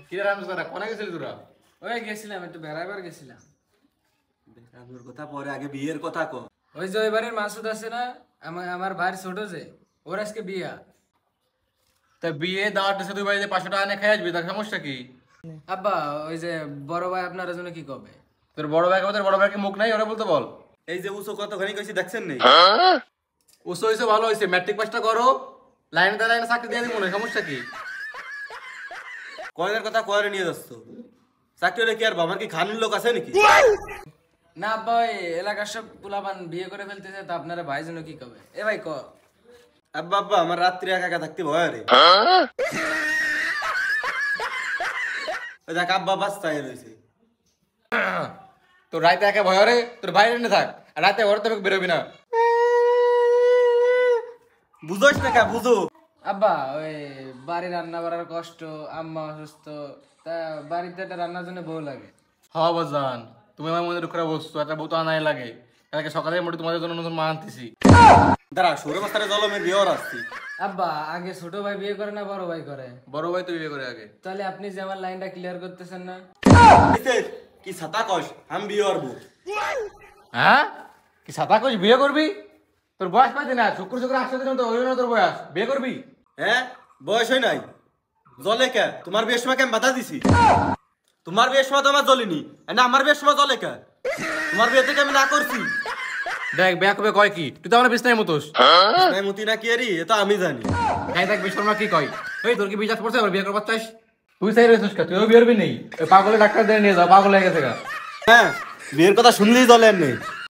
কি রে রামদাদা কোনে গেছিলি তোরা? ওই গেছিলাম একটু বেড়াবার গেছিলাম। বেড়ানোর কথা পরে, আগে বিয়ের কথা কো। ওই যে এবারের মাসুদ আছে না, আমার ভাইয়ের ছোট যে, ওর আজকে বিয়া। তা বিয়ে দাওয়ার সাথে তুই বাড়িতে 500 টাকা এনে খাই আসবি, তার সমস্যা কি? আব্বা ওই যে বড় ভাই আপনার জন্য কি কবে? তোর বড় ভাই তোর বড় ভাইকে মুখ নাই ওরা বলতে বল। এই যে উঁচু কতখানি কইছি দেখছেন নেই? উসো হইছে ভালো হইছে, ম্যাট্রিক পাসটা করো, লাইনে দাঁড়ায় লাইনে চাকরি দিয়ে দিব না, সমস্যা কি? কয়নের কথা কয়রে নিয়ে যাচ্ছ? চাকরি হলে কি আর বাবার কি খানির লোক আছে নাকি? না আব্বা ওই এলাকার সব পোলাপান বিয়ে করে ফেলতেছে, তো আপনারা ভাই জন্য কি কবে? এ ভাই ক। আব্বা আব্বা আমার রাত্রি একা একা থাকতে ভয় রে। ওই দেখ আব্বা বাস্তায় রয়েছে। তোর রাইতে একা ভয় রে, তোর বাইরে এনে থাক, আর রাতে ঘর থেকে বেরোবি না। বুঝোস না কা বুঝো। আব্বা ওই বাড়ি রান্না করার কষ্ট, আম্মা অসুস্থ, তা বাড়িতে একটা রান্নার জন্য বউ লাগে। হ্যাঁ বাজান, তুমি আমার মনে দুঃখরা বসছো, একটা বউ তো আনাই লাগে। কালকে সকালে মোটে তোমাদের জন্য নতুন মা আনতেছি। দাঁড়া সৌর বস্তারে জলমের বিয়ের আসছি। আব্বা আগে ছোট ভাই বিয়ে করে না বড় ভাই করে? বড় ভাই তুই বিয়ে করে আগে। তাহলে আপনি যে আমার লাইনটা ক্লিয়ার করতেছেন না? কি ছাতা কস আমি বিয়ে করবো। হ্যাঁ কি সাতা কইস বিয়ে করবি? তোর বয়স পাইতে না, শুক্র শুক্র আসতে দিন তো হইল না তোর বয়স, বিয়ে করবি? হ্যাঁ বয়স হয় নাই, জলে কে? তোমার বিয়ের সময় আমি বাধা দিছি? তোমার বিয়ের সময় তো আমার জ্বলিনি, না আমার বিয়ের সময় জলে কে? তোমার বিয়ে থেকে আমি না করছি। দেখ বিয়া কবে কয় কি, তুই তো আমার বিছনায় মতোস। নাই মতি না কি এরি এ তো আমি জানি। খাই দেখ বিশ্বর্মা কি কয়, এই তোর কি বিশ্বাস পড়ছে আবার বিয়ে করবার চাস? তুই চাই রয়েছিস কা, তুইও বিয়ে করবি নেই? ওই পাগলের ডাক্তার দিয়ে নিয়ে যাও, পাগল হয়ে গেছে গা। হ্যাঁ বিয়ের কথা শুনলেই জলে নেই।